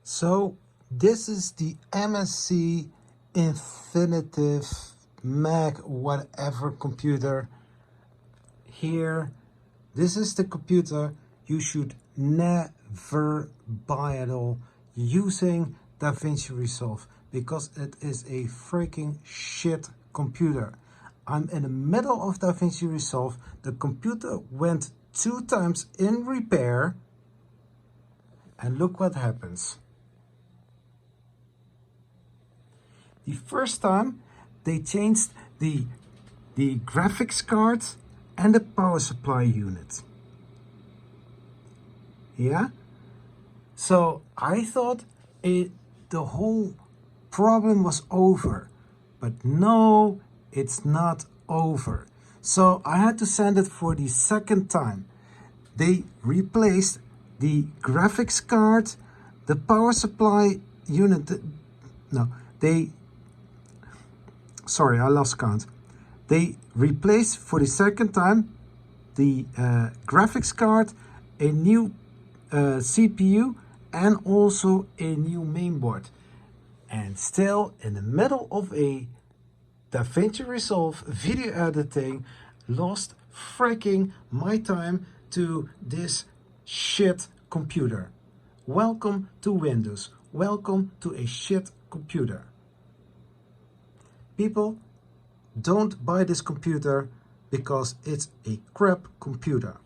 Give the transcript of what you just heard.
So this is the MSI Infinitive Mag whatever computer here. This is the computer you should never buy at all using DaVinci Resolve, because it is a freaking shit computer. I'm in the middle of DaVinci Resolve. The computer went 2 times in repair, and look what happens. The first time they changed the graphics card and the power supply unit. Yeah, so I thought the whole problem was over, but no, it's not over. So I had to send it for the second time. They replaced the graphics card, the power supply unit. Sorry, I lost count. They replaced for the second time the graphics card, a new CPU, and also a new mainboard. And still in the middle of a DaVinci Resolve video editing, lost freaking my time to this shit computer. Welcome to Windows. Welcome to a shit computer. People, don't buy this computer because it's a crap computer.